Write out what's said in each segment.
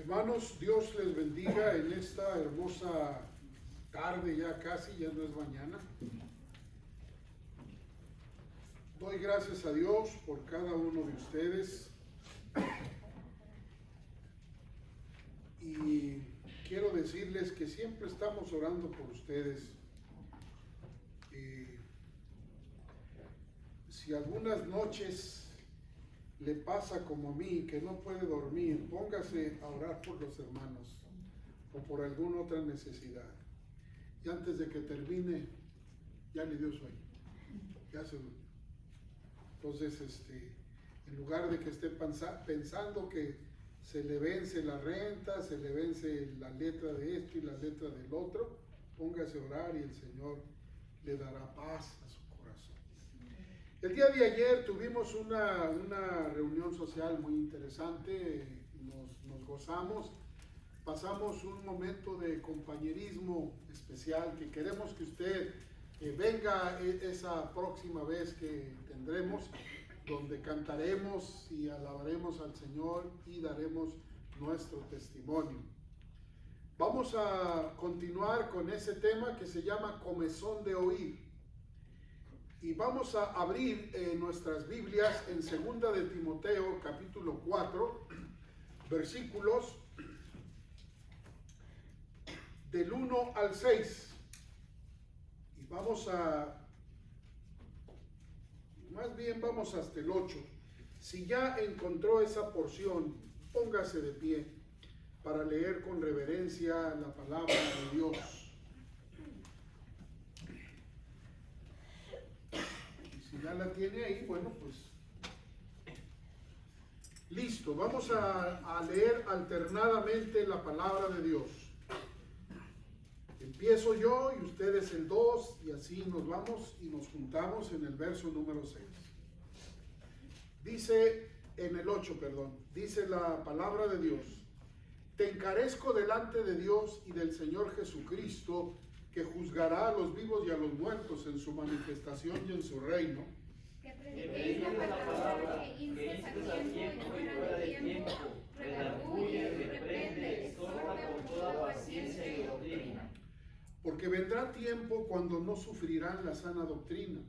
Hermanos, Dios les bendiga en esta hermosa tarde, ya casi, ya no es mañana. Doy gracias a Dios por cada uno de ustedes y quiero decirles que siempre estamos orando por ustedes. Si algunas noches le pasa como a mí, que no puede dormir, póngase a orar por los hermanos o por alguna otra necesidad. Y antes de que termine, ya le dio sueño, ya se durmió. Entonces, en lugar de que esté pensando que se le vence la renta, se le vence la letra de esto y la letra del otro, póngase a orar y el Señor le dará paz a su corazón. El día de ayer tuvimos una reunión social muy interesante, nos gozamos, pasamos un momento de compañerismo especial que queremos que usted venga esa próxima vez que tendremos, donde cantaremos y alabaremos al Señor y daremos nuestro testimonio. Vamos a continuar con ese tema que se llama comezón de oír. Y vamos a abrir nuestras Biblias en 2 de Timoteo, capítulo 4, versículos del 1 al 6. Y vamos hasta el 8. Si ya encontró esa porción, póngase de pie para leer con reverencia la palabra de Dios. Si ya la tiene ahí, bueno, pues listo. Vamos a leer alternadamente la palabra de Dios. Empiezo yo y ustedes el 2 y así nos vamos y nos juntamos en el verso número 6. Dice, en el 8, perdón, dice la palabra de Dios: te encarezco delante de Dios y del Señor Jesucristo, que juzgará a los vivos y a los muertos en su manifestación y en su reino. Que prediquéis la palabra, que instes a tiempo y fuera de tiempo, redarguye, reprende, exhorta con toda paciencia y doctrina. Porque vendrá tiempo cuando no sufrirán la sana doctrina,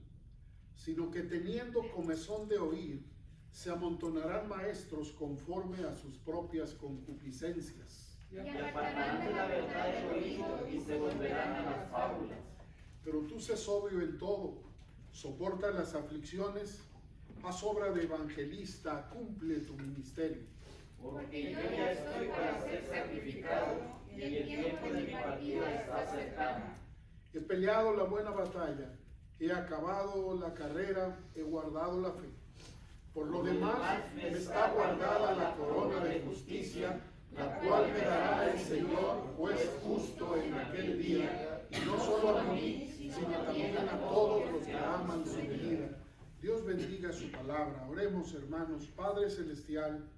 sino que teniendo comezón de oír, se amontonarán maestros conforme a sus propias concupiscencias. Y apartarán de la verdad el oído y se volverán a las fábulas. Pero tú sé sobrio en todo, soporta las aflicciones, haz obra de evangelista, cumple tu ministerio. Porque yo ya estoy para ser sacrificado y el tiempo de mi partida está cercano. He peleado la buena batalla, he acabado la carrera, he guardado la fe. Por lo demás, me está guardada la corona de justicia, la cual me dará el Señor, juez justo en aquel día, y no solo a mí, sino también a todos los que aman su venida. Dios bendiga su palabra. Oremos, hermanos. Padre celestial,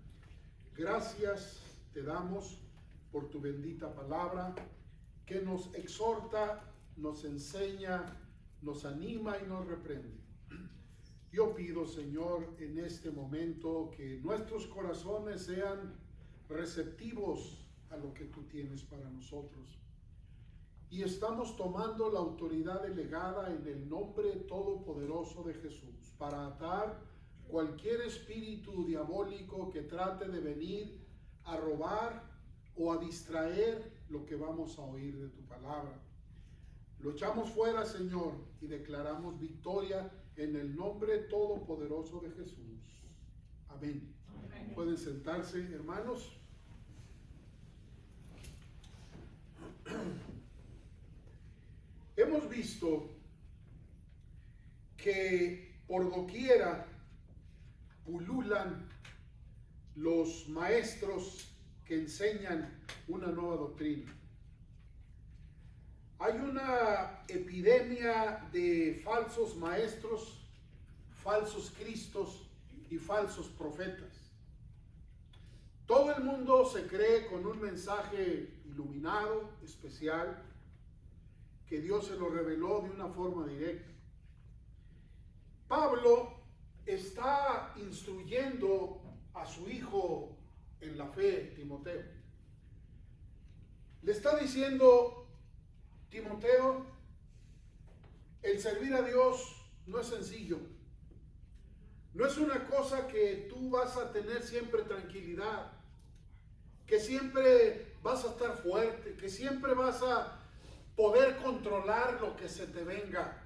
gracias te damos por tu bendita palabra, que nos exhorta, nos enseña, nos anima y nos reprende. Yo pido, Señor, en este momento que nuestros corazones sean receptivos a lo que tú tienes para nosotros. Y estamos tomando la autoridad delegada en el nombre todopoderoso de Jesús para atar cualquier espíritu diabólico que trate de venir a robar o a distraer lo que vamos a oír de tu palabra. Lo echamos fuera, Señor, y declaramos victoria en el nombre todopoderoso de Jesús. Amén. Amén. Pueden sentarse, hermanos. Hemos visto que por doquiera pululan los maestros que enseñan una nueva doctrina. Hay una epidemia de falsos maestros, falsos cristos y falsos profetas. Todo el mundo se cree con un mensaje iluminado, especial, que Dios se lo reveló de una forma directa. Pablo está instruyendo a su hijo en la fe, Timoteo. Le está diciendo Timoteo, el servir a Dios no es sencillo. No es una cosa que tú vas a tener siempre tranquilidad, que siempre vas a estar fuerte, que siempre vas a poder controlar lo que se te venga.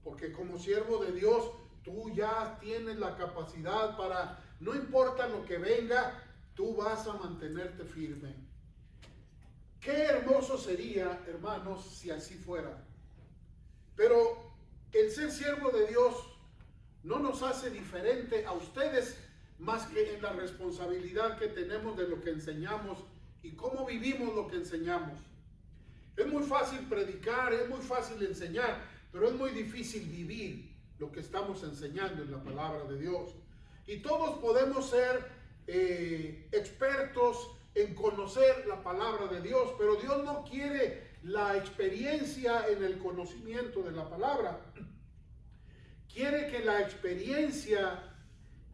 Porque como siervo de Dios, tú ya tienes la capacidad para, no importa lo que venga, tú vas a mantenerte firme. Qué hermoso sería, hermanos, si así fuera. Pero el ser siervo de Dios no nos hace diferente a ustedes más que en la responsabilidad que tenemos de lo que enseñamos y cómo vivimos lo que enseñamos. Es muy fácil predicar, es muy fácil enseñar, pero es muy difícil vivir lo que estamos enseñando en la palabra de Dios. Y todos podemos ser expertos en conocer la palabra de Dios, pero Dios no quiere la experiencia en el conocimiento de la palabra. Quiere que la experiencia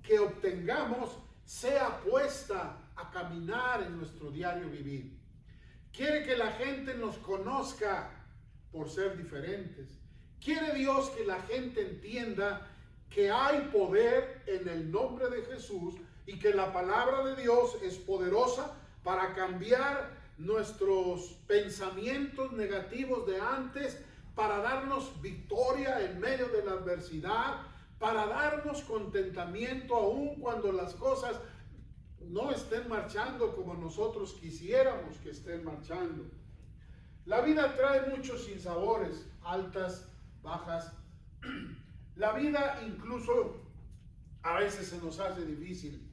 que obtengamos sea puesta a caminar en nuestro diario vivir. Quiere que la gente nos conozca por ser diferentes. Quiere Dios que la gente entienda que hay poder en el nombre de Jesús y que la palabra de Dios es poderosa para cambiar nuestros pensamientos negativos de antes, para darnos victoria en medio de la adversidad, para darnos contentamiento aun cuando las cosas no estén marchando como nosotros quisiéramos que estén marchando. La vida trae muchos sinsabores, altas, bajas. La vida incluso a veces se nos hace difícil.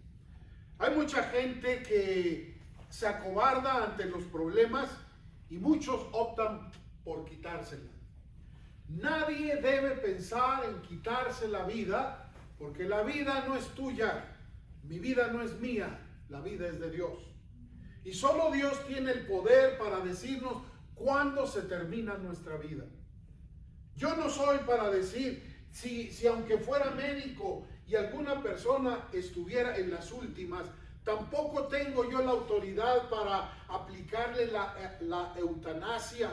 Hay mucha gente que se acobarda ante los problemas y muchos optan por quitársela. Nadie debe pensar en quitarse la vida, porque la vida no es tuya, mi vida no es mía, la vida es de Dios. Y solo Dios tiene el poder para decirnos cuándo se termina nuestra vida. Yo no soy para decir, si aunque fuera médico y alguna persona estuviera en las últimas, tampoco tengo yo la autoridad para aplicarle la eutanasia.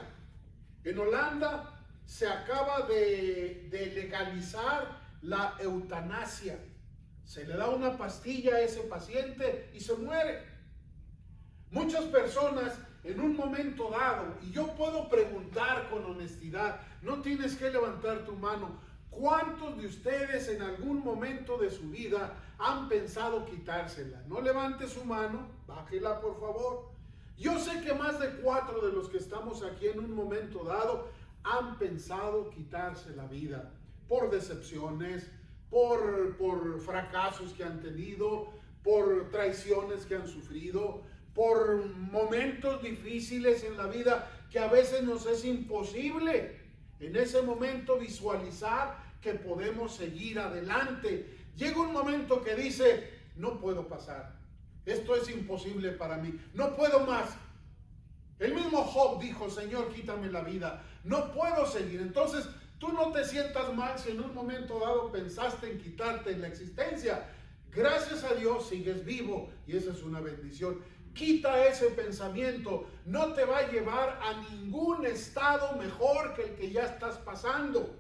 En Holanda se acaba de legalizar la eutanasia. Se le da una pastilla a ese paciente y se muere. Muchas personas en un momento dado, y yo puedo preguntar con honestidad, no tienes que levantar tu mano, ¿cuántos de ustedes en algún momento de su vida han pensado quitársela? No levante su mano, bájela por favor. Yo sé que más de 4 de los que estamos aquí en un momento dado han pensado quitarse la vida por decepciones, por fracasos que han tenido, por traiciones que han sufrido, por momentos difíciles en la vida que a veces nos es imposible en ese momento visualizar que podemos seguir adelante. Llega un momento que dice, no puedo pasar, esto es imposible para mí, no puedo más. El mismo Job dijo, Señor, quítame la vida, no puedo seguir. Entonces, tú no te sientas mal si en un momento dado pensaste en quitarte la existencia. Gracias a Dios sigues vivo y esa es una bendición. Quita ese pensamiento, no te va a llevar a ningún estado mejor que el que ya estás pasando.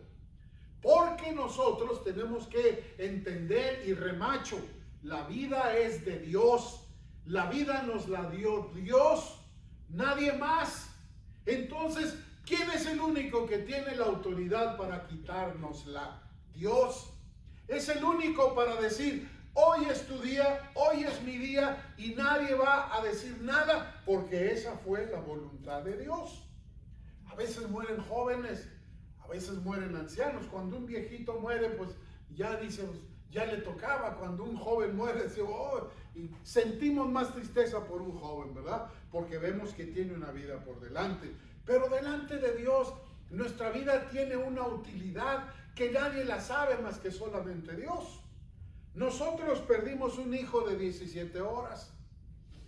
Porque nosotros tenemos que entender y remacho, la vida es de Dios, la vida nos la dio Dios. Nadie más. Entonces, ¿quién es el único que tiene la autoridad para quitárnosla? Dios. Es el único para decir, hoy es tu día, hoy es mi día, y nadie va a decir nada, porque esa fue la voluntad de Dios. A veces mueren jóvenes, a veces mueren ancianos. Cuando un viejito muere, pues ya dice, ya le tocaba. Cuando un joven muere, dice, oh, y sentimos más tristeza por un joven, ¿verdad? Porque vemos que tiene una vida por delante. Pero delante de Dios, nuestra vida tiene una utilidad que nadie la sabe más que solamente Dios. Nosotros perdimos un hijo de 17 horas.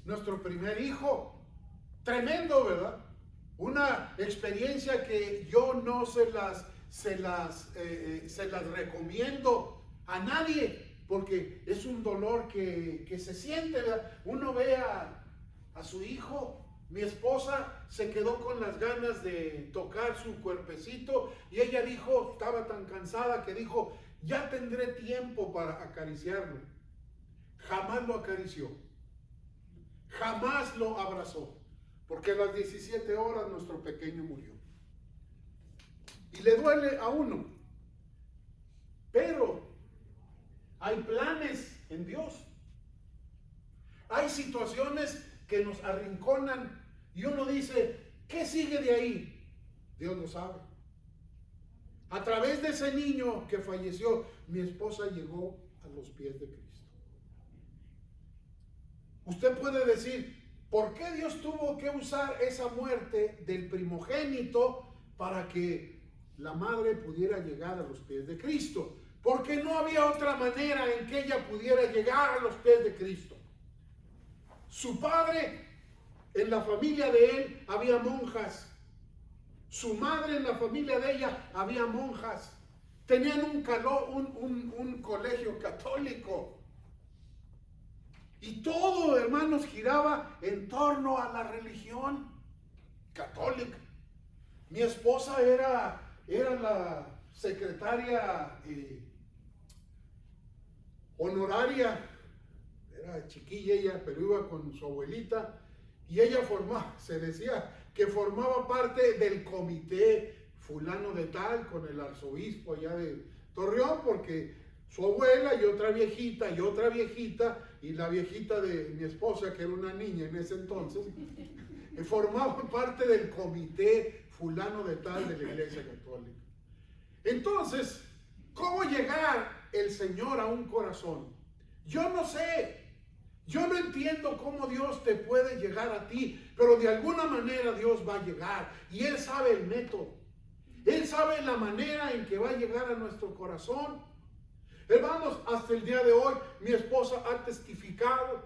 Nuestro primer hijo. Tremendo, ¿verdad? Una experiencia que yo no se las recomiendo a nadie, porque es un dolor que se siente, ¿verdad? Uno ve a su hijo Mi esposa se quedó con las ganas de tocar su cuerpecito y ella dijo, estaba tan cansada que dijo, ya tendré tiempo para acariciarlo. Jamás lo acarició, jamás lo abrazó, porque a las 17 horas nuestro pequeño murió. Y le duele a uno, pero hay planes en Dios. Hay situaciones que nos arrinconan y uno dice, ¿qué sigue de ahí? Dios lo sabe. A través de ese niño que falleció, mi esposa llegó a los pies de Cristo. Usted puede decir, ¿por qué Dios tuvo que usar esa muerte del primogénito para que la madre pudiera llegar a los pies de Cristo? Porque no había otra manera en que ella pudiera llegar a los pies de Cristo. Su padre, en la familia de él había monjas. Su madre, en la familia de ella había monjas. Tenían un colegio católico. Y todo, hermanos, giraba en torno a la religión católica. Mi esposa era la secretaria honoraria. Era chiquilla ella, pero iba con su abuelita. Y ella se decía que formaba parte del comité fulano de tal, con el arzobispo allá de Torreón, porque su abuela y otra viejita, y la viejita de mi esposa, que era una niña en ese entonces, formaban parte del comité fulano de tal de la Iglesia Católica. Entonces, ¿cómo llegar el Señor a un corazón? Yo no sé. Yo no entiendo cómo Dios te puede llegar a ti, pero de alguna manera Dios va a llegar. Y Él sabe el método. Él sabe la manera en que va a llegar a nuestro corazón. Hermanos, hasta el día de hoy mi esposa ha testificado.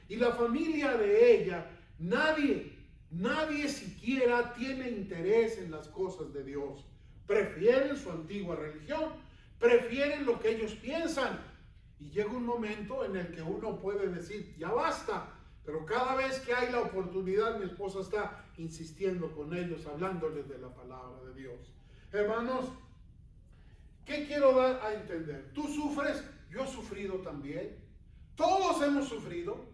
Y la familia de ella, nadie siquiera tiene interés en las cosas de Dios. Prefieren su antigua religión, prefieren lo que ellos piensan. Y llega un momento en el que uno puede decir, ya basta. Pero cada vez que hay la oportunidad, mi esposa está insistiendo con ellos, hablándoles de la palabra de Dios. Hermanos, ¿qué quiero dar a entender? Tú sufres, yo he sufrido también. Todos hemos sufrido.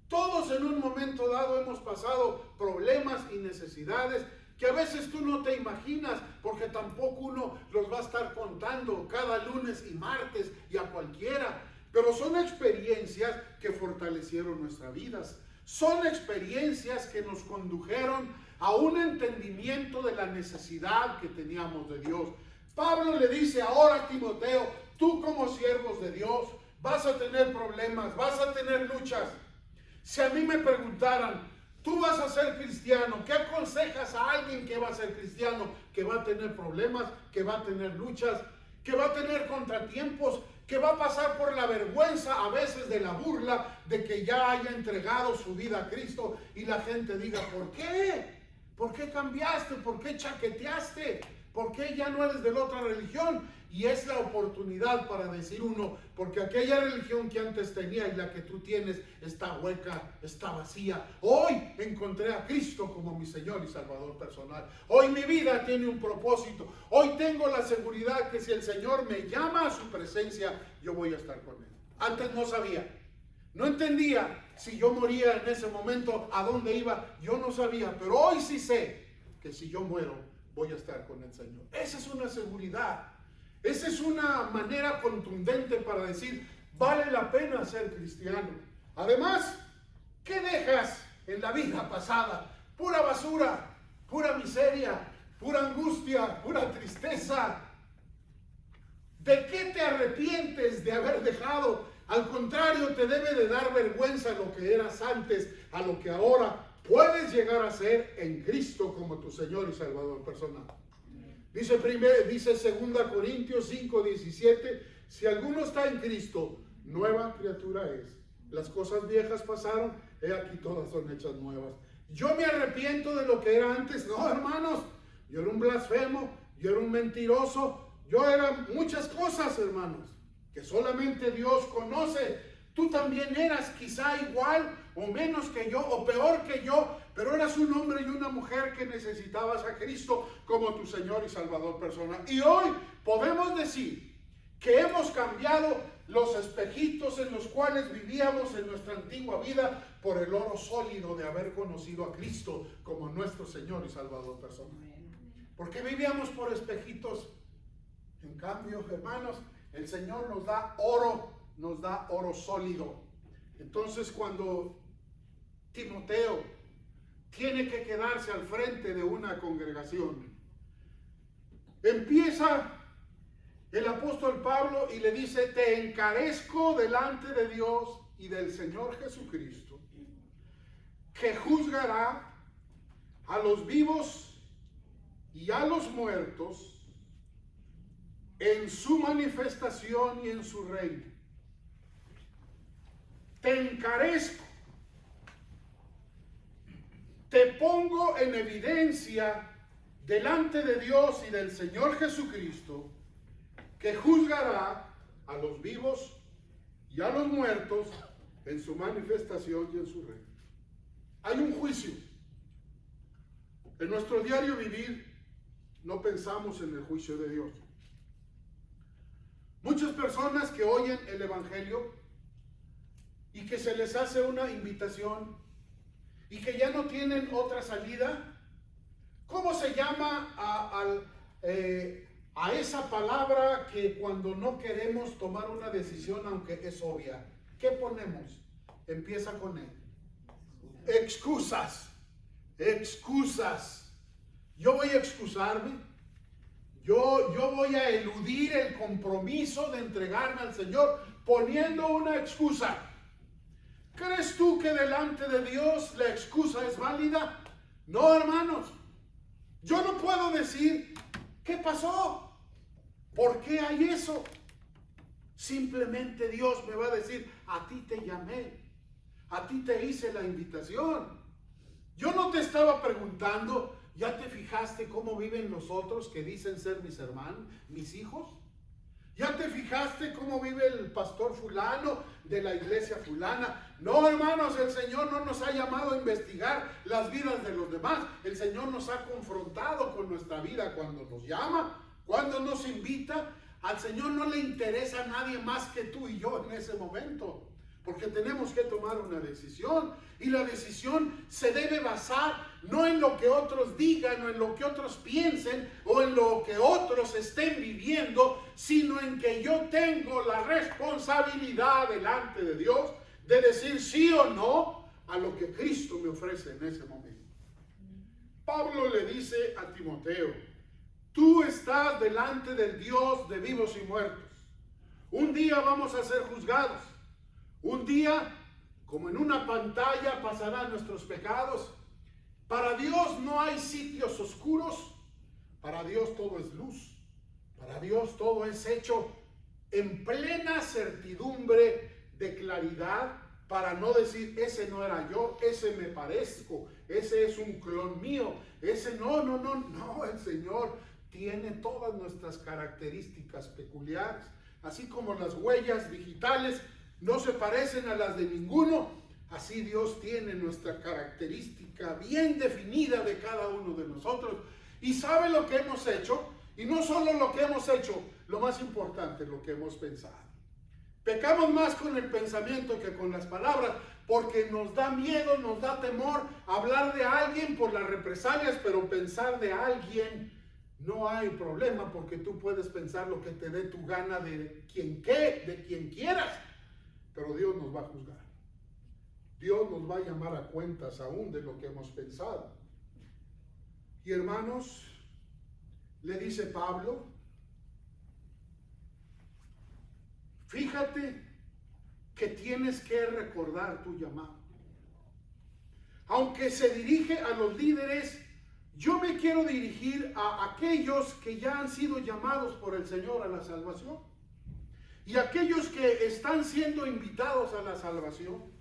Todos en un momento dado hemos pasado problemas y necesidades que a veces tú no te imaginas, porque tampoco uno los va a estar contando cada lunes y martes y a cualquiera. Pero son experiencias que fortalecieron nuestras vidas. Son experiencias que nos condujeron a un entendimiento de la necesidad que teníamos de Dios. Pablo le dice ahora a Timoteo, tú como siervos de Dios vas a tener problemas, vas a tener luchas. Si a mí me preguntaran, tú vas a ser cristiano, ¿qué aconsejas a alguien que va a ser cristiano? Que va a tener problemas, que va a tener luchas, que va a tener contratiempos, que va a pasar por la vergüenza a veces de la burla de que ya haya entregado su vida a Cristo y la gente diga, ¿por qué? ¿Por qué cambiaste? ¿Por qué chaqueteaste? ¿Por qué ya no eres de la otra religión? Y es la oportunidad para decir uno, porque aquella religión que antes tenía y la que tú tienes está hueca, está vacía. Hoy encontré a Cristo como mi Señor y Salvador personal. Hoy mi vida tiene un propósito. Hoy tengo la seguridad que si el Señor me llama a su presencia, yo voy a estar con Él. Antes no sabía, no entendía si yo moría en ese momento, a dónde iba, yo no sabía. Pero hoy sí sé que si yo muero, voy a estar con el Señor. Esa es una seguridad. Esa es una manera contundente para decir, vale la pena ser cristiano. Además, ¿qué dejas en la vida pasada? Pura basura, pura miseria, pura angustia, pura tristeza. ¿De qué te arrepientes de haber dejado? Al contrario, te debe de dar vergüenza lo que eras antes a lo que ahora puedes llegar a ser en Cristo como tu Señor y Salvador personal. Dice 2 Corintios 5:17, si alguno está en Cristo, nueva criatura es. Las cosas viejas pasaron, he aquí todas son hechas nuevas. Yo me arrepiento de lo que era antes. No, hermanos, yo era un blasfemo, yo era un mentiroso, yo era muchas cosas, hermanos, que solamente Dios conoce. Tú también eras quizá igual o menos que yo o peor que yo, pero eras un hombre y una mujer que necesitabas a Cristo como tu Señor y Salvador personal. Y hoy podemos decir que hemos cambiado los espejitos en los cuales vivíamos en nuestra antigua vida por el oro sólido de haber conocido a Cristo como nuestro Señor y Salvador personal. ¿Por qué vivíamos por espejitos? En cambio, hermanos, el Señor nos da oro sólido. Entonces, cuando Timoteo tiene que quedarse al frente de una congregación, empieza el apóstol Pablo y le dice: te encarezco delante de Dios y del Señor Jesucristo, que juzgará a los vivos y a los muertos en su manifestación y en su reino. Te encarezco, te pongo en evidencia delante de Dios y del Señor Jesucristo, que juzgará a los vivos y a los muertos en su manifestación y en su reino. Hay un juicio. En nuestro diario vivir no pensamos en el juicio de Dios. Muchas personas que oyen el Evangelio y que se les hace una invitación y que ya no tienen otra salida, ¿cómo se llama a esa palabra que cuando no queremos tomar una decisión, aunque es obvia? ¿Qué ponemos? Empieza con él. Excusas. Excusas. Yo voy a excusarme. Yo voy a eludir el compromiso de entregarme al Señor poniendo una excusa. ¿Crees tú que delante de Dios la excusa es válida? No, hermanos. Yo no puedo decir: ¿qué pasó? ¿Por qué hay eso? Simplemente Dios me va a decir: a ti te llamé, a ti te hice la invitación. Yo no te estaba preguntando: ¿ya te fijaste cómo viven los otros que dicen ser mis hermanos, mis hijos? ¿Ya te fijaste cómo vive el pastor fulano de la iglesia fulana? No, hermanos, el Señor no nos ha llamado a investigar las vidas de los demás. El Señor nos ha confrontado con nuestra vida cuando nos llama, cuando nos invita. Al Señor no le interesa a nadie más que tú y yo en ese momento, porque tenemos que tomar una decisión, y la decisión se debe basar no en lo que otros digan o en lo que otros piensen o en lo que otros estén viviendo, sino en que yo tengo la responsabilidad delante de Dios de decir sí o no a lo que Cristo me ofrece en ese momento. Pablo le dice a Timoteo: tú estás delante del Dios de vivos y muertos. Un día vamos a ser juzgados. Un día, como en una pantalla, pasarán nuestros pecados. Para Dios no hay sitios oscuros. Para Dios todo es luz. Para Dios todo es hecho en plena certidumbre de claridad, para no decir: ese no era yo, ese me parezco, ese es un clon mío, ese no, el Señor tiene todas nuestras características peculiares, así como las huellas digitales no se parecen a las de ninguno. Así Dios tiene nuestra característica bien definida de cada uno de nosotros, y sabe lo que hemos hecho, y no solo lo que hemos hecho, lo más importante, lo que hemos pensado. Pecamos más con el pensamiento que con las palabras, porque nos da miedo, nos da temor hablar de alguien por las represalias, pero pensar de alguien no hay problema, porque tú puedes pensar lo que te dé tu gana de quien quieras, pero Dios nos va a juzgar. Dios nos va a llamar a cuentas aún de lo que hemos pensado. Y hermanos, le dice Pablo: fíjate que tienes que recordar tu llamado. Aunque se dirige a los líderes, yo me quiero dirigir a aquellos que ya han sido llamados por el Señor a la salvación, y aquellos que están siendo invitados a la salvación.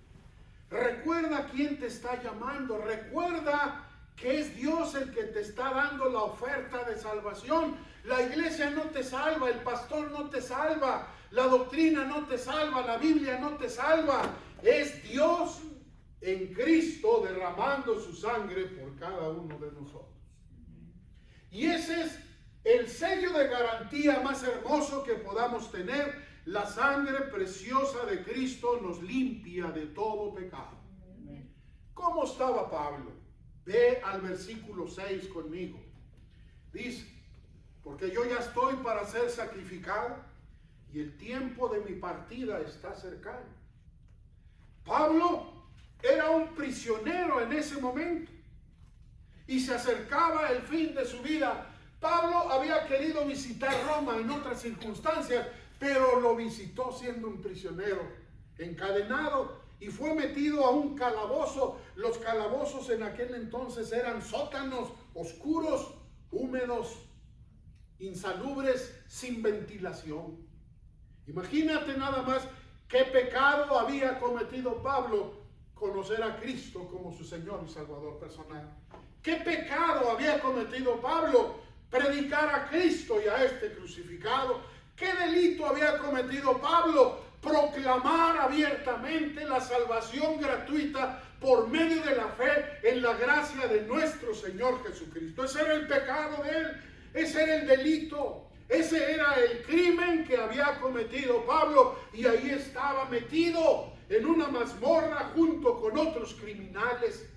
Recuerda quién te está llamando. Recuerda que es Dios el que te está dando la oferta de salvación. La iglesia no te salva, el pastor no te salva, la doctrina no te salva, la Biblia no te salva. Es Dios en Cristo derramando su sangre por cada uno de nosotros. Y ese es el sello de garantía más hermoso que podamos tener. La sangre preciosa de Cristo nos limpia de todo pecado. ¿Cómo estaba Pablo? Ve al versículo 6 conmigo. Dice: porque yo ya estoy para ser sacrificado y el tiempo de mi partida está cercano. Pablo era un prisionero en ese momento y se acercaba el fin de su vida. Pablo había querido visitar Roma en otras circunstancias, pero lo visitó siendo un prisionero, encadenado, y fue metido a un calabozo. Los calabozos en aquel entonces eran sótanos oscuros, húmedos, insalubres, sin ventilación. Imagínate nada más qué pecado había cometido Pablo: conocer a Cristo como su Señor y Salvador personal. ¿Qué pecado había cometido Pablo? Predicar a Cristo y a este crucificado. ¿Qué delito había cometido Pablo? Proclamar abiertamente la salvación gratuita por medio de la fe en la gracia de nuestro Señor Jesucristo. Ese era el pecado de él, ese era el delito, ese era el crimen que había cometido Pablo, y ahí estaba metido en una mazmorra junto con otros criminales.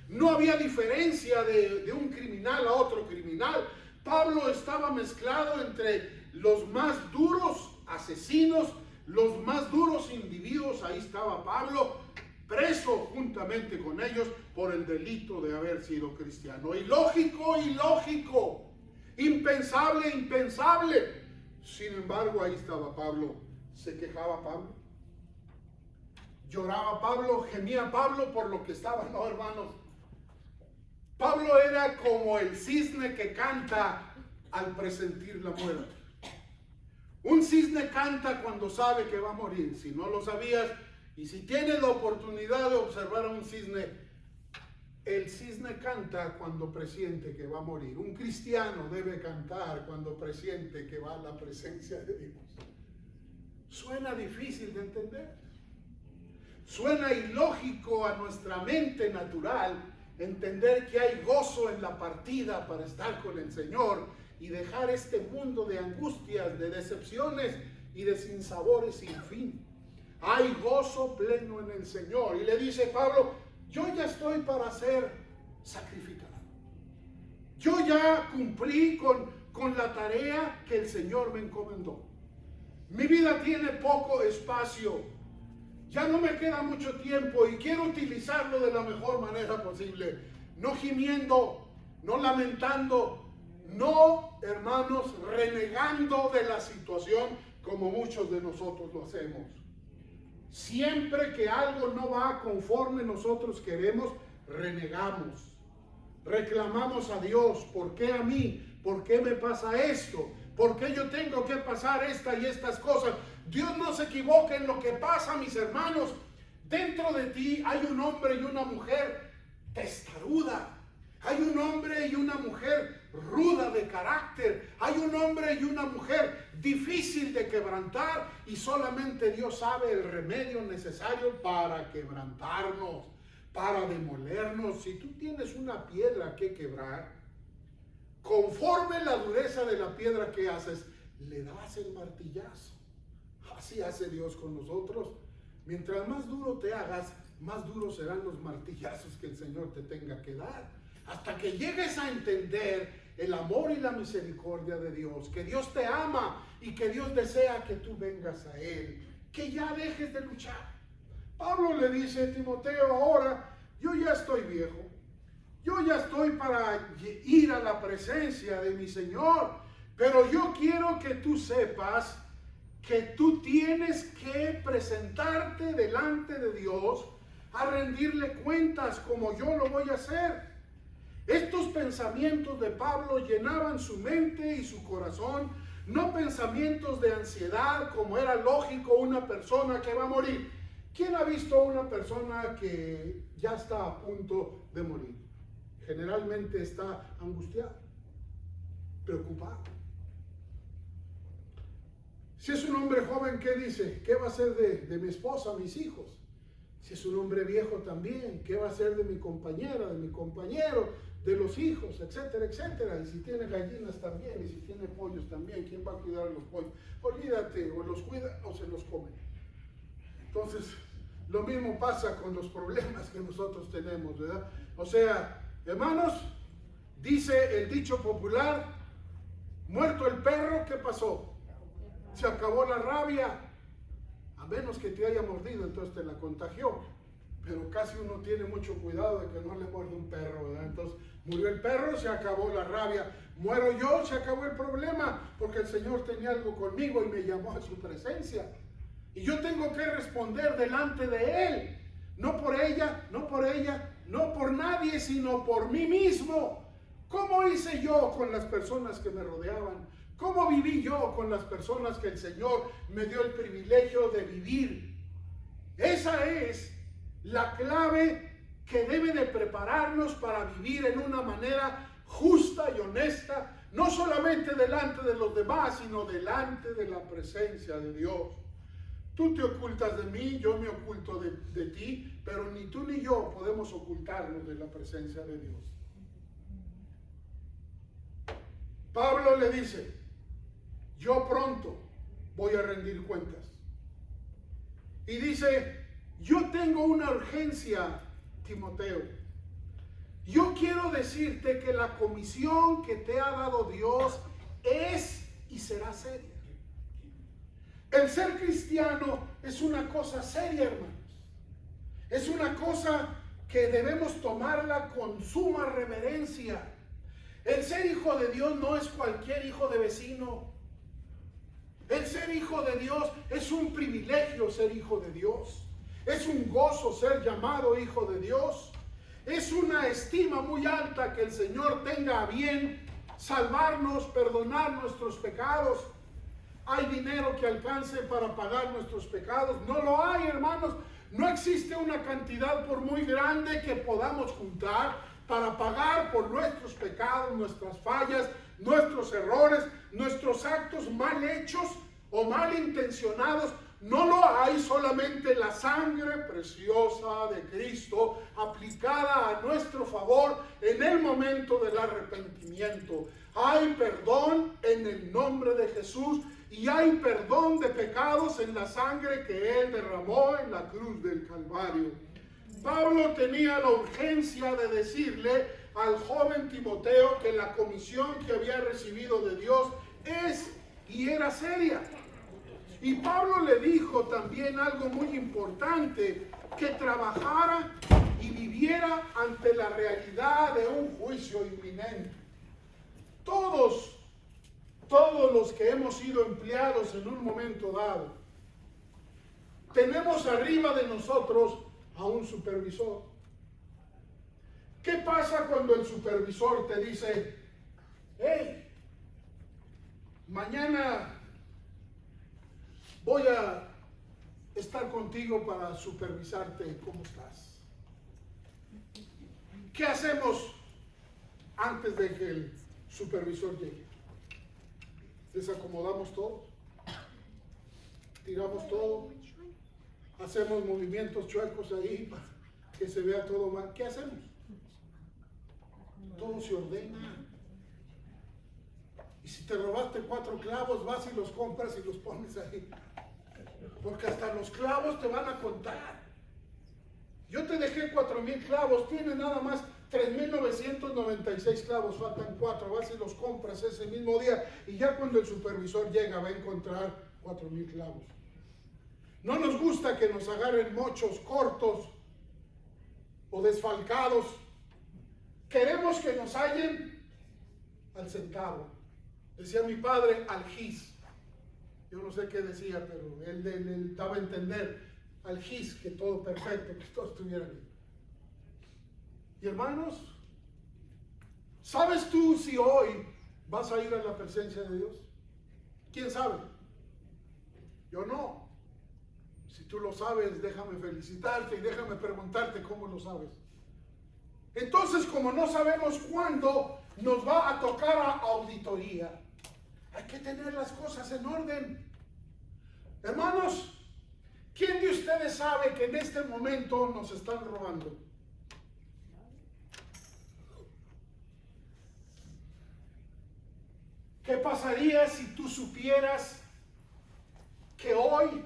No había diferencia de un criminal a otro criminal. Pablo estaba mezclado entre los más duros asesinos, los más duros individuos. Ahí estaba Pablo, preso juntamente con ellos por el delito de haber sido cristiano. Ilógico, ilógico, impensable, impensable. Sin embargo, ahí estaba Pablo. Se quejaba Pablo, lloraba Pablo, gemía Pablo por lo que estaba. No, hermanos, Pablo era como el cisne que canta al presentir la muerte. Un cisne canta cuando sabe que va a morir. Si no lo sabías, y si tienes la oportunidad de observar a un cisne, el cisne canta cuando presiente que va a morir. Un cristiano debe cantar cuando presiente que va a la presencia de Dios. Suena difícil de entender. Suena ilógico a nuestra mente natural entender que hay gozo en la partida para estar con el Señor y dejar este mundo de angustias, de decepciones y de sinsabores sin fin. Hay gozo pleno en el Señor. Y le dice Pablo: yo ya estoy para ser sacrificado. Yo ya cumplí con la tarea que el Señor me encomendó. Mi vida tiene poco espacio. Ya no me queda mucho tiempo y quiero utilizarlo de la mejor manera posible. No gimiendo, no lamentando, no, hermanos, renegando de la situación como muchos de nosotros lo hacemos. Siempre que algo no va conforme nosotros queremos, renegamos. Reclamamos a Dios: ¿por qué a mí? ¿Por qué me pasa esto? ¿Por qué yo tengo que pasar esta y estas cosas? Dios no se equivoca en lo que pasa, mis hermanos. Dentro de ti hay un hombre y una mujer testaruda. Hay un hombre y una mujer ruda de carácter. Hay un hombre y una mujer difícil de quebrantar. Y solamente Dios sabe el remedio necesario para quebrantarnos, para demolernos. Si tú tienes una piedra que quebrar, conforme la dureza de la piedra que haces, le das el martillazo. Así hace Dios con nosotros. Mientras más duro te hagas, más duros serán los martillazos que el Señor te tenga que dar. Hasta que llegues a entender el amor y la misericordia de Dios, que Dios te ama y que Dios desea que tú vengas a Él, que ya dejes de luchar. Pablo le dice a Timoteo: ahora yo ya estoy viejo, yo ya estoy para ir a la presencia de mi Señor, pero yo quiero que tú sepas que tú tienes que presentarte delante de Dios a rendirle cuentas como yo lo voy a hacer. Estos pensamientos de Pablo llenaban su mente y su corazón, no pensamientos de ansiedad como era lógico una persona que va a morir. ¿Quién ha visto a una persona que ya está a punto de morir? Generalmente está angustiado, preocupado. Si es un hombre joven, ¿qué dice? ¿Qué va a ser de mi esposa, mis hijos? Si es un hombre viejo también, ¿qué va a ser de mi compañera, de mi compañero, de los hijos, etcétera, etcétera? Y si tiene gallinas también, y si tiene pollos también, ¿quién va a cuidar a los pollos? Olvídate, o los cuida o se los come. Entonces, lo mismo pasa con los problemas que nosotros tenemos, ¿verdad? O sea, hermanos, dice el dicho popular, muerto el perro, ¿qué pasó? Se acabó la rabia. A menos que te haya mordido, entonces te la contagió. Pero casi uno tiene mucho cuidado de que no le muerde un perro, ¿verdad? Entonces, murió el perro, se acabó la rabia. Muero yo, se acabó el problema, porque el Señor tenía algo conmigo y me llamó a su presencia. Y yo tengo que responder delante de Él. No por ella, no por nadie, sino por mí mismo. ¿Cómo hice yo con las personas que me rodeaban? ¿Cómo viví yo con las personas que el Señor me dio el privilegio de vivir? Esa es la clave que debe de prepararnos para vivir en una manera justa y honesta, no solamente delante de los demás, sino delante de la presencia de Dios. Tú te ocultas de mí, yo me oculto de ti, pero ni tú ni yo podemos ocultarnos de la presencia de Dios. Pablo le dice, yo pronto voy a rendir cuentas. Y dice, yo tengo una urgencia, Timoteo. Yo quiero decirte que la comisión que te ha dado Dios es y será seria. El ser cristiano es una cosa seria, hermanos. Es una cosa que debemos tomarla con suma reverencia. El ser hijo de Dios no es cualquier hijo de vecino. El ser hijo de Dios es un privilegio ser hijo de Dios. Es un gozo ser llamado hijo de Dios. Es una estima muy alta que el Señor tenga a bien salvarnos, perdonar nuestros pecados. ¿Hay dinero que alcance para pagar nuestros pecados? No lo hay, hermanos. No existe una cantidad por muy grande que podamos juntar para pagar por nuestros pecados, nuestras fallas, nuestros errores, nuestros actos mal hechos o mal intencionados. No lo hay, solamente la sangre preciosa de Cristo aplicada a nuestro favor en el momento del arrepentimiento. Hay perdón en el nombre de Jesús y hay perdón de pecados en la sangre que Él derramó en la cruz del Calvario. Pablo tenía la urgencia de decirle al joven Timoteo que la comisión que había recibido de Dios es y era seria. Y Pablo le dijo también algo muy importante, que trabajara y viviera ante la realidad de un juicio inminente. Todos los que hemos sido empleados en un momento dado, tenemos arriba de nosotros a un supervisor. ¿Qué pasa cuando el supervisor te dice, hey, mañana voy a estar contigo para supervisarte cómo estás? ¿Qué hacemos antes de que el supervisor llegue? Desacomodamos todo, tiramos todo, hacemos movimientos chuecos ahí para que se vea todo mal. ¿Qué hacemos? Todo se ordena. Y si te robaste 4 clavos, vas y los compras y los pones ahí. Porque hasta los clavos te van a contar. Yo te dejé 4,000 clavos, tienes nada más 3,996 clavos, faltan 4, vas y los compras ese mismo día y ya cuando el supervisor llega va a encontrar 4,000 clavos. No nos gusta que nos agarren mochos cortos o desfalcados. Queremos que nos hallen al centavo. Decía mi padre, al gis. Yo no sé qué decía, pero él daba a entender al gis, que todo perfecto, que todo estuviera bien. Y hermanos, ¿sabes tú si hoy vas a ir a la presencia de Dios? ¿Quién sabe? Yo no. Si tú lo sabes, déjame felicitarte y déjame preguntarte cómo lo sabes. Entonces, como no sabemos cuándo nos va a tocar a auditoría, hay que tener las cosas en orden. Hermanos, ¿quién de ustedes sabe que en este momento nos están robando? ¿Qué pasaría si tú supieras que hoy,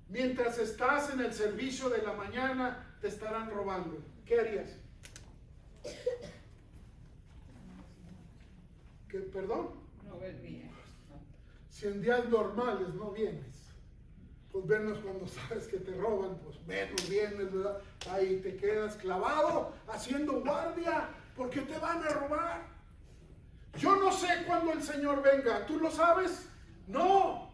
mientras estás en el servicio de la mañana, te estarán robando? ¿Qué harías? ¿Qué, perdón? No vendría. Si en días normales no vienes, pues venos cuando sabes que te roban, pues menos vienes, ¿verdad? Ahí te quedas clavado haciendo guardia porque te van a robar. Yo no sé cuándo el Señor venga, ¿tú lo sabes? No.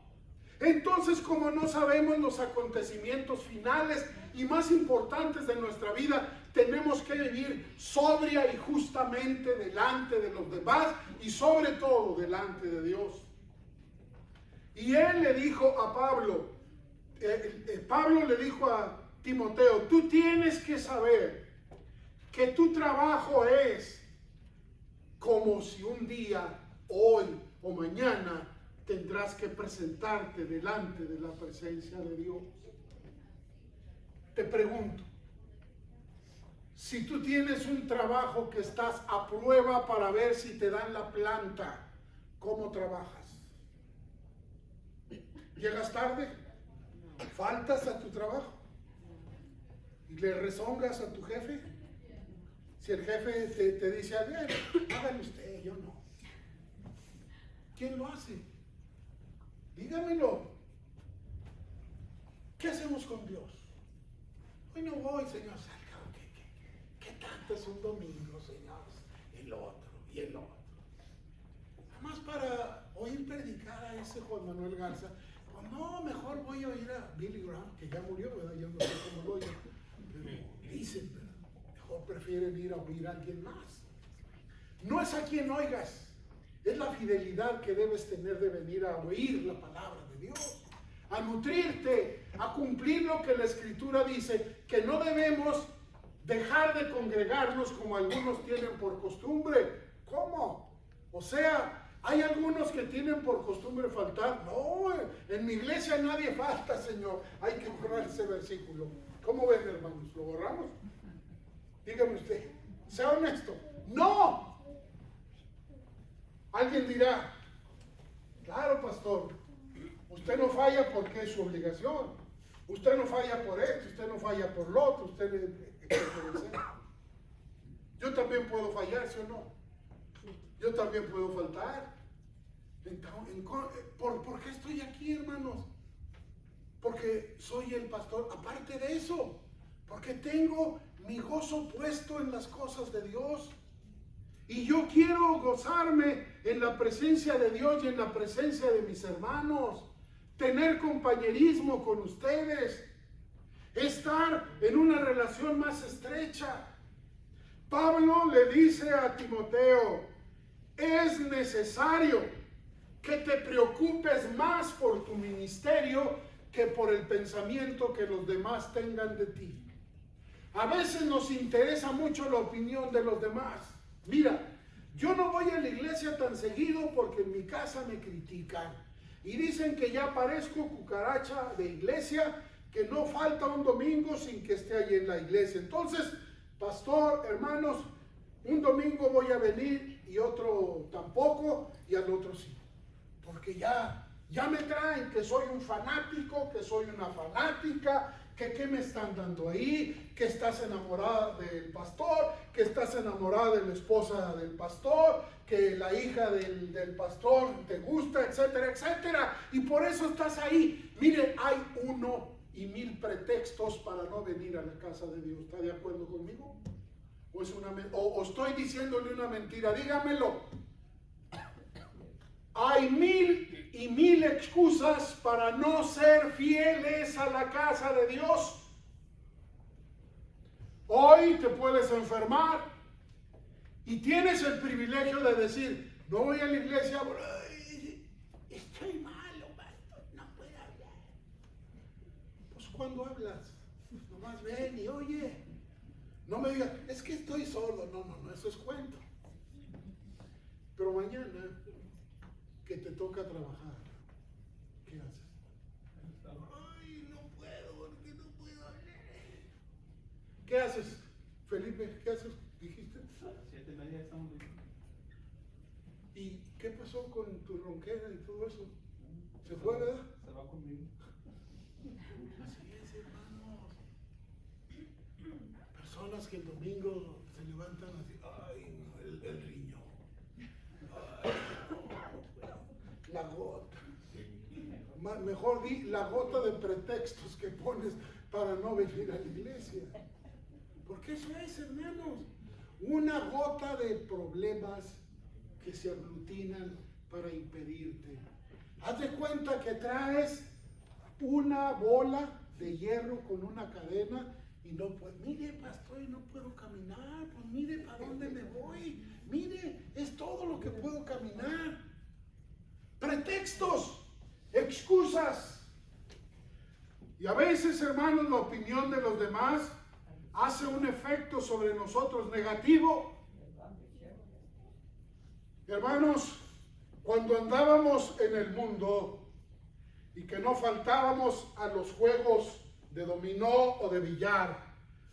Entonces, como no sabemos los acontecimientos finales y más importantes de nuestra vida, tenemos que vivir sobria y justamente delante de los demás y sobre todo delante de Dios. Y él le dijo a Pablo, Pablo le dijo a Timoteo, tú tienes que saber que tu trabajo es como si un día, hoy o mañana, tendrás que presentarte delante de la presencia de Dios. Te pregunto, si tú tienes un trabajo que estás a prueba para ver si te dan la planta, ¿cómo trabajas? ¿Llegas tarde? ¿Faltas a tu trabajo? ¿Y le rezongas a tu jefe? Si el jefe te dice, a ver, hágale usted, yo no. ¿Quién lo hace? Dígamelo. ¿Qué hacemos con Dios? Hoy no voy, Señor. ¿Qué tanto es un domingo, Señor? El otro y el otro. Nada más para oír predicar a ese Juan Manuel Garza. Pues no, mejor voy a oír a Billy Graham, que ya murió, ¿verdad? Yo no sé cómo lo oye. Pero dicen, ¿verdad? Mejor prefieren ir a oír a alguien más. No es a quien oigas, es la fidelidad que debes tener de venir a oír la palabra de Dios, a nutrirte, a cumplir lo que la Escritura dice, que no debemos dejar de congregarnos como algunos tienen por costumbre. ¿Cómo? O sea, hay algunos que tienen por costumbre faltar. No, en mi iglesia nadie falta, Señor. Hay que borrar ese versículo. ¿Cómo ven, hermanos? ¿Lo borramos? Dígame usted, sea honesto. ¡No! Alguien dirá, claro, pastor, usted no falla porque es su obligación. Usted no falla por esto, usted no falla por lo otro, usted yo también puedo fallar, ¿sí o no? Yo también puedo faltar. ¿Por qué estoy aquí, hermanos? Porque soy el pastor. Aparte de eso, porque tengo mi gozo puesto en las cosas de Dios. Y yo quiero gozarme en la presencia de Dios y en la presencia de mis hermanos. Tener compañerismo con ustedes. Estar en una relación más estrecha. Pablo le dice a Timoteo, es necesario que te preocupes más por tu ministerio que por el pensamiento que los demás tengan de ti. A veces nos interesa mucho la opinión de los demás. Mira, yo no voy a la iglesia tan seguido porque en mi casa me critican y dicen que ya parezco cucaracha de iglesia, que no falta un domingo sin que esté ahí en la iglesia. Entonces, pastor, hermanos, un domingo voy a venir y otro tampoco y al otro sí. Porque ya me traen que soy un fanático, que soy una fanática, que qué me están dando ahí, que estás enamorada del pastor, que estás enamorada de la esposa del pastor, que la hija del pastor te gusta, etcétera, etcétera. Y por eso estás ahí. Mire, hay 1,000 pretextos para no venir a la casa de Dios. ¿Está de acuerdo conmigo? ¿O estoy diciéndole una mentira? Dígamelo. Hay 1,000 excusas para no ser fieles a la casa de Dios. Hoy te puedes enfermar y tienes el privilegio de decir, no voy a la iglesia, estoy malo, pastor, no puedo hablar. Pues cuando hablas, nomás ven y oye. No me digas, es que estoy solo. No, eso es cuento. Pero mañana que te toca trabajar, ¿qué haces? ¿Qué haces, Felipe? ¿Qué haces? ¿Dijiste? A las 7:30 estamos listos. ¿Y qué pasó con tu ronquera y todo eso? ¿Se fue, verdad? Se va conmigo. Así es, hermanos. Personas que el domingo se levantan así, ay, no, el riñón. Ay, no, la gota. Mejor di la gota de pretextos que pones para no venir a la iglesia. Porque eso es, hermanos, una gota de problemas que se aglutinan para impedirte. Haz de cuenta que traes una bola de hierro con una cadena y no puedes. Mire, pastor, no puedo caminar. Pues mire para dónde me voy. Mire, es todo lo que puedo caminar. Pretextos, excusas. Y a veces, hermanos, la opinión de los demás hace un efecto sobre nosotros negativo. Hermanos, cuando andábamos en el mundo y que no faltábamos a los juegos de dominó o de billar,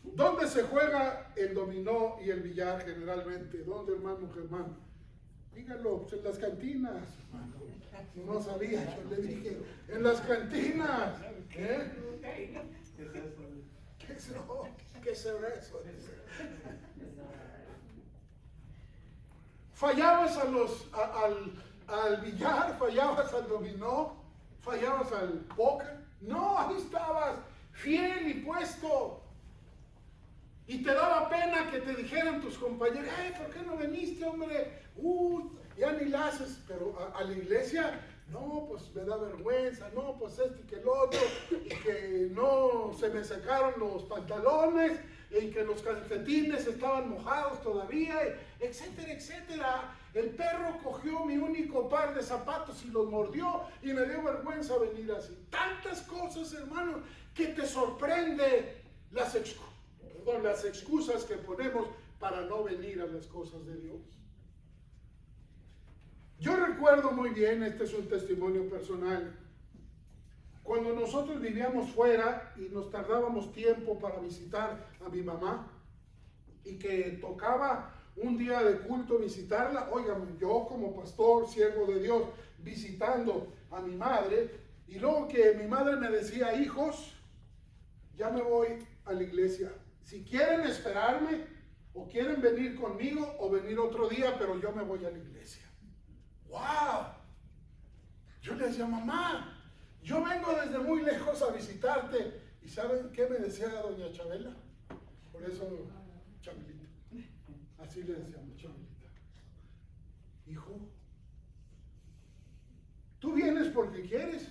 ¿dónde se juega el dominó y el billar generalmente? ¿Dónde, hermano Germán? Dígalo, pues en las cantinas, hermano. No sabía, yo le dije, en las cantinas. ¿Eh? ¿Qué es eso? ¿Qué es eso? ¿Qué es eso? Fallabas al billar, fallabas al dominó, fallabas al póker. No, ahí estabas, fiel y puesto. Y te daba pena que te dijeran tus compañeros, ay, ¿por qué no viniste, hombre? Ya ni la haces. Pero a la iglesia, no, pues me da vergüenza, no, pues este y que el otro, y que no se me secaron los pantalones, y que los calcetines estaban mojados todavía, etcétera, etcétera. El perro cogió mi único par de zapatos y los mordió y me dio vergüenza venir así. Tantas cosas, hermanos, que te sorprende las excusas que ponemos para no venir a las cosas de Dios. Yo recuerdo muy bien, este es un testimonio personal, cuando nosotros vivíamos fuera y nos tardábamos tiempo para visitar a mi mamá y que tocaba un día de culto visitarla, óigame, yo como pastor, siervo de Dios, visitando a mi madre, y luego que mi madre me decía, hijos, ya me voy a la iglesia, si quieren esperarme o quieren venir conmigo o venir otro día, pero yo me voy a la iglesia. ¡Wow! Yo le decía, mamá, yo vengo desde muy lejos a visitarte. ¿Y saben qué me decía doña Chabela? Por eso, Chabelita. Así le decíamos, Chabelita. Hijo, tú vienes porque quieres.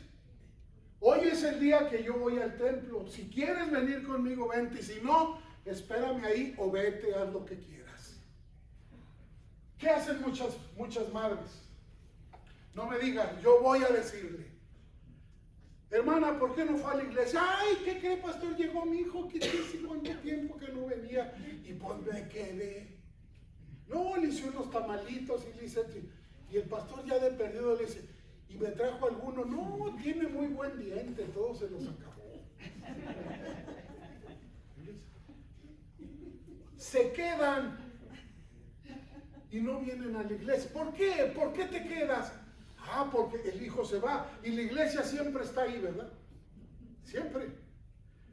Hoy es el día que yo voy al templo. Si quieres venir conmigo, vente. Y si no, espérame ahí o vete, haz lo que quieras. ¿Qué hacen muchas madres? No me digan, yo voy a decirle. Hermana, ¿por qué no fue a la iglesia? Ay, ¿qué cree, pastor? Llegó mi hijo, ¿qué dice? ¿Cuánto tiempo que no venía? Y pues me quedé. No, le hice unos tamalitos y le hice... Y el pastor ya de perdido le dice, ¿y me trajo alguno? No, tiene muy buen diente, todo se los acabó. Se quedan y no vienen a la iglesia. ¿Por qué? ¿Por qué te quedas? Ah, porque el hijo se va y la iglesia siempre está ahí, ¿verdad? Siempre.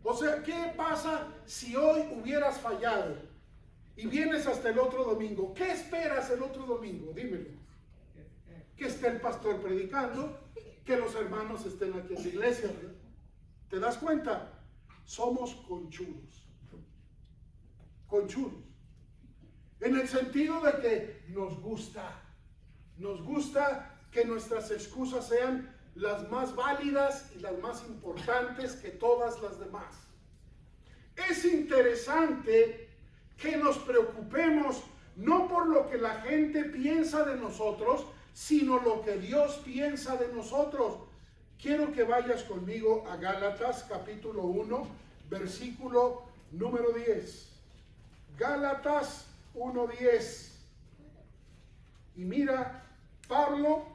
O sea, ¿qué pasa si hoy hubieras fallado y vienes hasta el otro domingo? ¿Qué esperas el otro domingo? Dímelo. Que esté el pastor predicando, que los hermanos estén aquí en la iglesia, ¿verdad? ¿Te das cuenta? Somos conchudos. Conchudos. En el sentido de que nos gusta que nuestras excusas sean las más válidas y las más importantes que todas las demás. Es interesante que nos preocupemos no por lo que la gente piensa de nosotros, sino lo que Dios piensa de nosotros. Quiero que vayas conmigo a Gálatas capítulo 1, versículo número 10. Gálatas 1:10. Y mira, Pablo,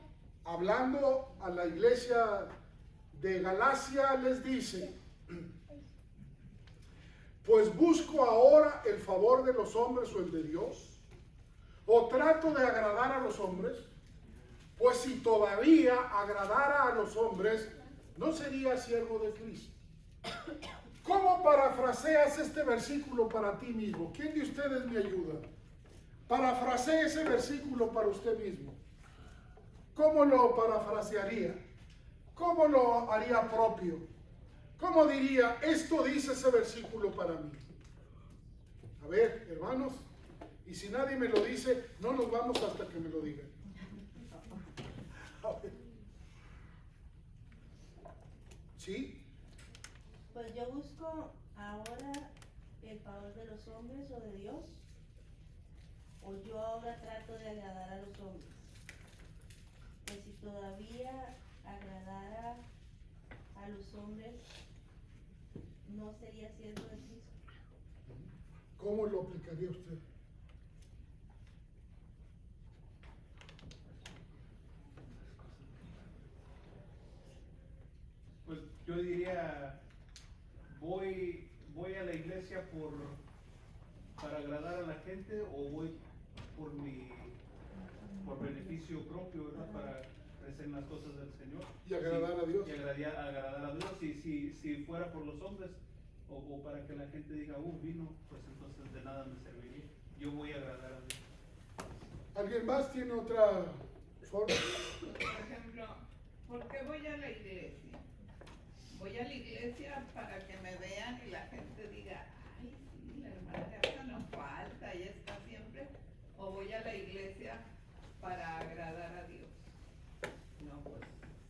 hablando a la iglesia de Galacia, les dice, Pues busco ahora el favor de los hombres o el de Dios, o trato de agradar a los hombres. Pues si todavía agradara a los hombres, no sería siervo de Cristo. ¿Cómo parafraseas este versículo para ti mismo? ¿Quién de ustedes me ayuda? Parafrasee ese versículo para usted mismo. ¿Cómo lo parafrasearía? ¿Cómo lo haría propio? ¿Cómo diría, esto dice ese versículo para mí? A ver, hermanos, y si nadie me lo dice, no nos vamos hasta que me lo digan. A ver. ¿Sí? Pues yo busco ahora el favor de los hombres o de Dios, o yo ahora trato de agradar a los hombres. Pues si todavía agradara a los hombres, no sería siervo de Cristo. ¿Cómo lo aplicaría usted? Pues yo diría, voy a la iglesia para agradar a la gente, o voy por beneficio propio, ¿verdad? Para hacer las cosas del Señor. Y agradar a Dios. Y agradar a Dios. Si fuera por los hombres, o para que la gente diga, vino, pues entonces de nada me serviría. Yo voy a agradar a Dios. ¿Alguien más tiene otra forma? Por ejemplo, ¿por qué voy a la iglesia? Voy a la iglesia para que me vean y la gente diga, ay, sí, la hermana esta no falta, ella está siempre. O voy a la iglesia para agradar a Dios. No, pues,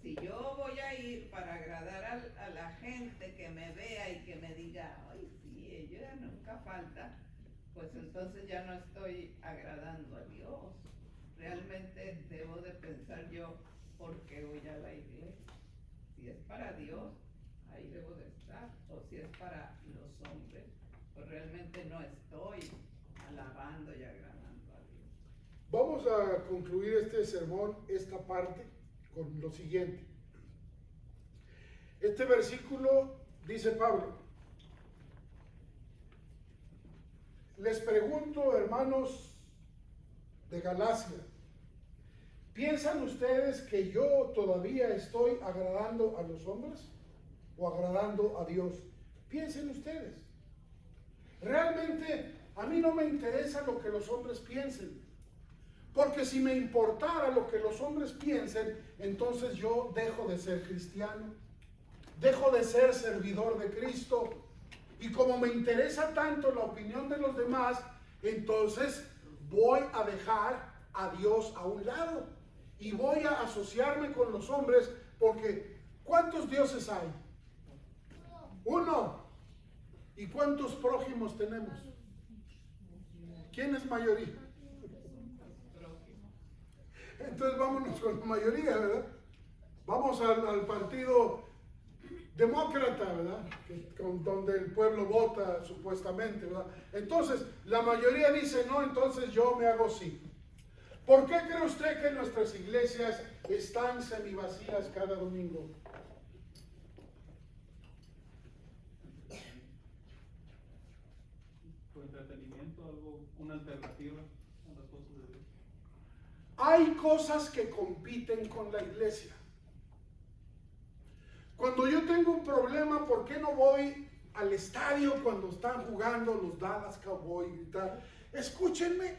si yo voy a ir para agradar a la gente que me vea y que me diga, ay, sí, ella nunca falta, pues entonces ya no estoy agradando a Dios. Realmente debo de pensar yo, ¿por qué voy a la iglesia? Si es para Dios, ahí debo de estar. O si es para los hombres, pues realmente no estoy alabando y agradando a Dios. Vamos a concluir este sermón, esta parte, con lo siguiente. Este versículo dice Pablo: les pregunto, hermanos de Galacia, ¿piensan ustedes que yo todavía estoy agradando a los hombres o agradando a Dios? Piensen ustedes. Realmente a mí no me interesa lo que los hombres piensen, porque si me importara lo que los hombres piensen, entonces yo dejo de ser cristiano, dejo de ser servidor de Cristo, y como me interesa tanto la opinión de los demás, entonces voy a dejar a Dios a un lado y voy a asociarme con los hombres, porque ¿cuántos dioses hay? Uno. ¿Y cuántos prójimos tenemos? ¿Quién es mayoría? Entonces vámonos con la mayoría, ¿verdad? Vamos al partido demócrata, ¿verdad? Donde el pueblo vota supuestamente, ¿verdad? Entonces la mayoría dice no, entonces yo me hago sí. ¿Por qué cree usted que nuestras iglesias están semivacías cada domingo? Por entretenimiento, una alternativa a las cosas de Dios. Hay cosas que compiten con la iglesia. Cuando yo tengo un problema, ¿por qué no voy al estadio cuando están jugando los Dallas Cowboys y tal? Escúchenme,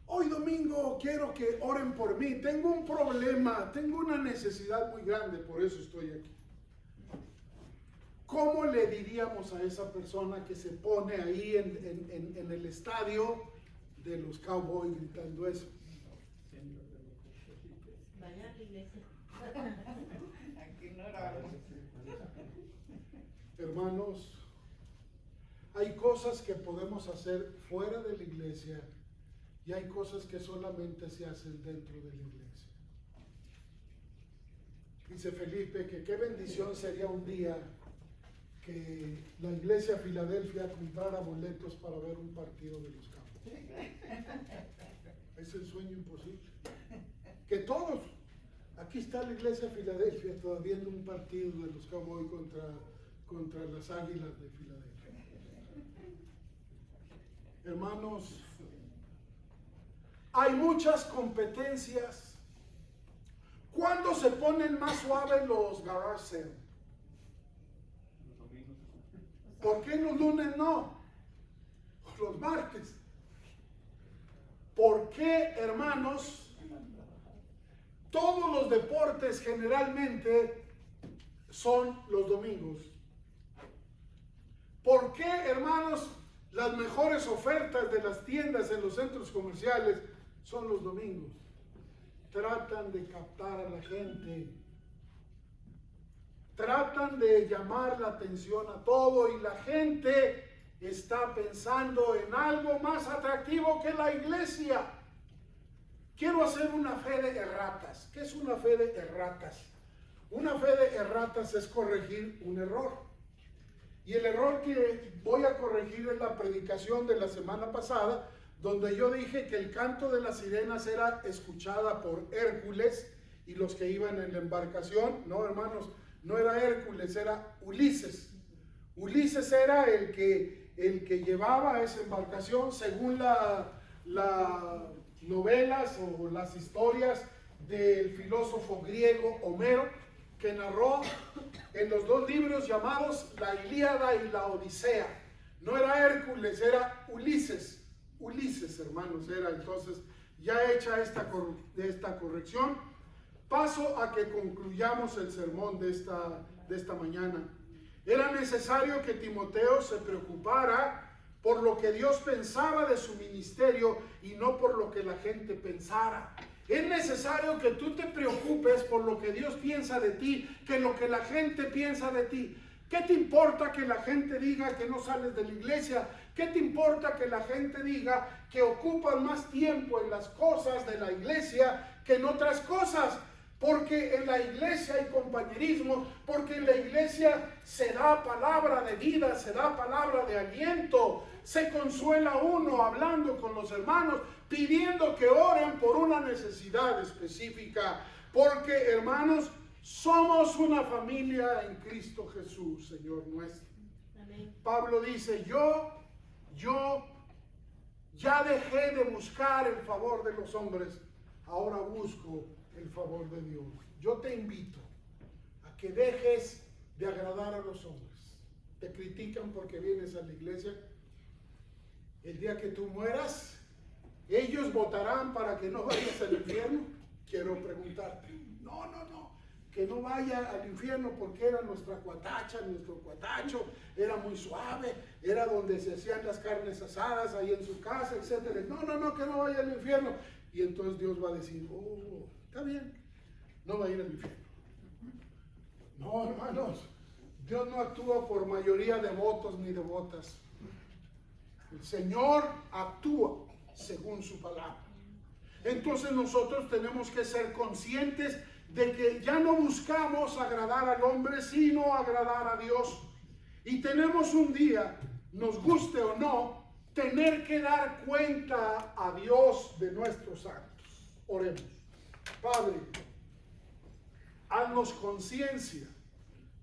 hoy domingo quiero que oren por mí. Tengo un problema, tengo una necesidad muy grande, por eso estoy aquí. ¿Cómo le diríamos a esa persona que se pone ahí en el estadio de los Cowboys gritando eso? Vaya a la iglesia. Aquí no oramos. Hermanos, hay cosas que podemos hacer fuera de la iglesia y hay cosas que solamente se hacen dentro de la iglesia. Dice Felipe que qué bendición sería un día que la iglesia Filadelfia comprara boletos para ver un partido de los Cowboys. Es el sueño imposible. Que todos, aquí está la iglesia Filadelfia todavía viendo un partido de los Cowboys contra las Águilas de Filadelfia. Hermanos, hay muchas competencias. ¿Cuándo se ponen más suaves los garage sale? Los domingos. ¿Por qué los lunes no? O los martes. ¿Por qué, hermanos? Todos los deportes generalmente son los domingos. ¿Por qué, hermanos, las mejores ofertas de las tiendas en los centros comerciales son los domingos? Tratan de captar a la gente. Tratan de llamar la atención a todo y la gente está pensando en algo más atractivo que la iglesia. Quiero hacer una fe de erratas. ¿Qué es una fe de erratas? Una fe de erratas es corregir un error. Y el error que voy a corregir es la predicación de la semana pasada, donde yo dije que el canto de las sirenas era escuchada por Hércules y los que iban en la embarcación. No, hermanos, no era Hércules, era Ulises. Ulises era el que llevaba esa embarcación según las novelas o las historias del filósofo griego Homero, que narró en los dos libros llamados la Ilíada y la Odisea. No era Hércules, era Ulises. Ulises, hermanos, era. Entonces, ya hecha esta corrección, paso a que concluyamos el sermón de esta mañana. Era necesario que Timoteo se preocupara por lo que Dios pensaba de su ministerio y no por lo que la gente pensara. Es necesario que tú te preocupes por lo que Dios piensa de ti, que lo que la gente piensa de ti. ¿Qué te importa que la gente diga que no sales de la iglesia? ¿Qué te importa que la gente diga que ocupas más tiempo en las cosas de la iglesia que en otras cosas? Porque en la iglesia hay compañerismo, porque en la iglesia se da palabra de vida, se da palabra de aliento, se consuela uno hablando con los hermanos, pidiendo que oren por una necesidad específica, porque, hermanos, somos una familia en Cristo Jesús, Señor nuestro. Amén. Pablo dice, yo ya dejé de buscar el favor de los hombres, ahora busco el favor de Dios. Yo te invito a que dejes de agradar a los hombres. Te critican porque vienes a la iglesia. El día que tú mueras, ellos votarán para que no vayas al infierno. Quiero preguntarte, no, que no vaya al infierno porque era nuestra cuatacha, nuestro cuatacho, era muy suave, era donde se hacían las carnes asadas ahí en su casa, etc. No, que no vaya al infierno. Y entonces Dios va a decir, oh, está bien, no va a ir al infierno. No, hermanos, Dios no actúa por mayoría de votos ni de votas. El Señor actúa según su palabra. Entonces nosotros tenemos que ser conscientes de que ya no buscamos agradar al hombre, sino agradar a Dios. Y tenemos un día, nos guste o no, tener que dar cuenta a Dios de nuestros actos. Oremos. Padre, haznos conciencia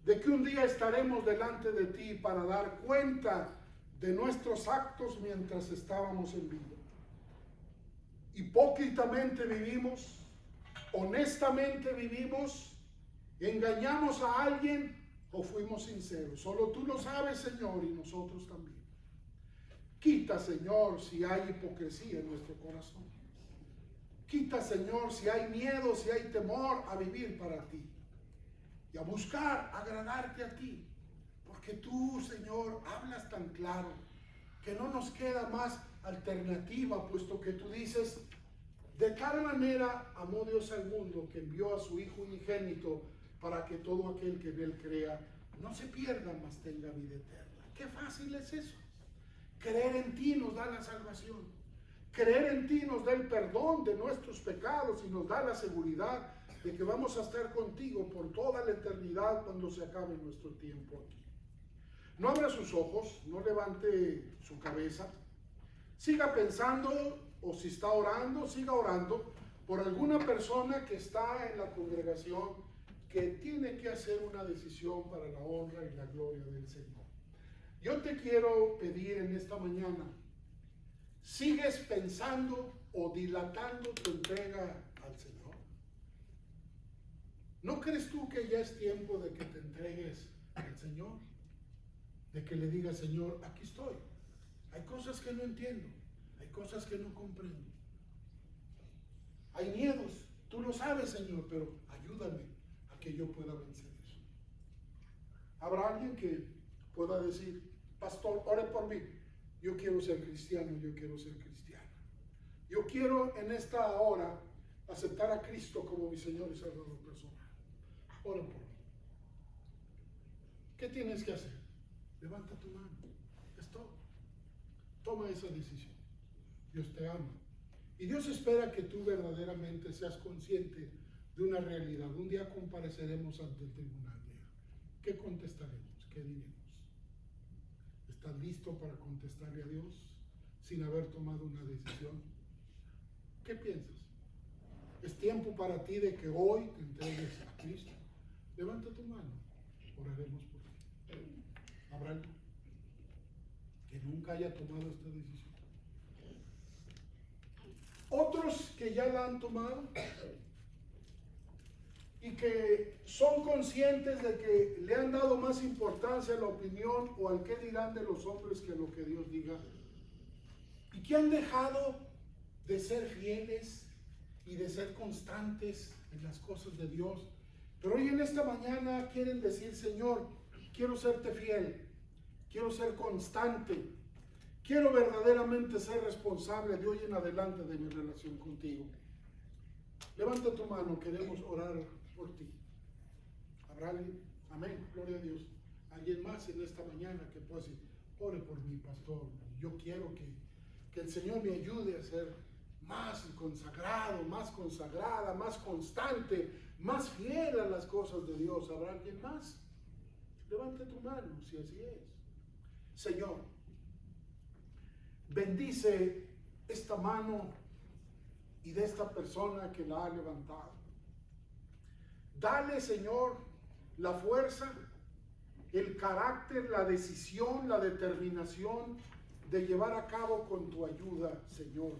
de que un día estaremos delante de ti para dar cuenta de nuestros actos mientras estábamos en vida. Hipócritamente vivimos, honestamente vivimos, engañamos a alguien o fuimos sinceros. Solo tú lo sabes, Señor, y nosotros también. Quita, Señor, si hay hipocresía en nuestro corazón. Quita, Señor, si hay miedo, si hay temor a vivir para ti y a buscar agradarte a ti. Porque tú, Señor, hablas tan claro que no nos queda más alternativa, puesto que tú dices, de tal manera amó Dios al mundo que envió a su Hijo unigénito para que todo aquel que en él crea no se pierda, mas tenga vida eterna. Qué fácil es eso. Creer en ti nos da la salvación. Creer en ti nos da el perdón de nuestros pecados y nos da la seguridad de que vamos a estar contigo por toda la eternidad cuando se acabe nuestro tiempo aquí. No abra sus ojos, no levante su cabeza. Siga pensando, o si está orando, siga orando por alguna persona que está en la congregación que tiene que hacer una decisión para la honra y la gloria del Señor. Yo te quiero pedir en esta mañana ¿Sigues pensando o dilatando tu entrega al Señor? ¿No crees tú que ya es tiempo de que te entregues al Señor? De que le digas, Señor, aquí estoy. Hay cosas que no entiendo, hay cosas que no comprendo. Hay miedos, tú lo sabes, Señor, pero ayúdame a que yo pueda vencer eso. Habrá alguien que pueda decir, pastor, ore por mí. Yo quiero ser cristiano, yo quiero ser cristiana. Yo quiero en esta hora aceptar a Cristo como mi Señor y Salvador personal. Ore por mí. ¿Qué tienes que hacer? Levanta tu mano. Es todo. Toma esa decisión. Dios te ama. Y Dios espera que tú verdaderamente seas consciente de una realidad. Un día compareceremos ante el tribunal. ¿Qué contestaremos? ¿Qué diremos? ¿Estás listo para contestarle a Dios sin haber tomado una decisión? ¿Qué piensas? ¿Es tiempo para ti de que hoy te entregues a Cristo? Levanta tu mano. Oraremos por ti. ¿Habrá alguien que nunca haya tomado esta decisión? Otros que ya la han tomado y que son conscientes de que le han dado más importancia a la opinión o al qué dirán de los hombres que a lo que Dios diga, y que han dejado de ser fieles y de ser constantes en las cosas de Dios, pero hoy en esta mañana quieren decir, Señor, quiero serte fiel, quiero ser constante, quiero verdaderamente ser responsable de hoy en adelante de mi relación contigo. Levanta tu mano, queremos orar por ti. ¿Habrá alguien? Amén, gloria a Dios. Alguien más en esta mañana que pueda decir, ore por mí, pastor. Yo quiero que el Señor me ayude a ser más consagrado, más consagrada, más constante, más fiel a las cosas de Dios. ¿Habrá alguien más? Levante tu mano, si así es. Señor, bendice esta mano y de esta persona que la ha levantado. Dale, Señor, la fuerza, el carácter, la decisión, la determinación de llevar a cabo con tu ayuda, Señor,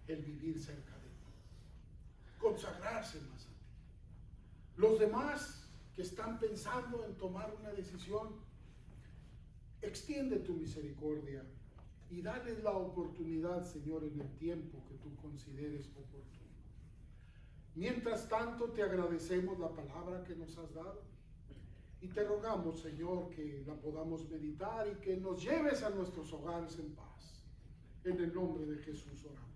el vivir cerca de ti. Consagrarse más a ti. Los demás que están pensando en tomar una decisión, extiende tu misericordia y dales la oportunidad, Señor, en el tiempo que tú consideres oportuno. Mientras tanto, te agradecemos la palabra que nos has dado y te rogamos, Señor, que la podamos meditar y que nos lleves a nuestros hogares en paz. En el nombre de Jesús oramos.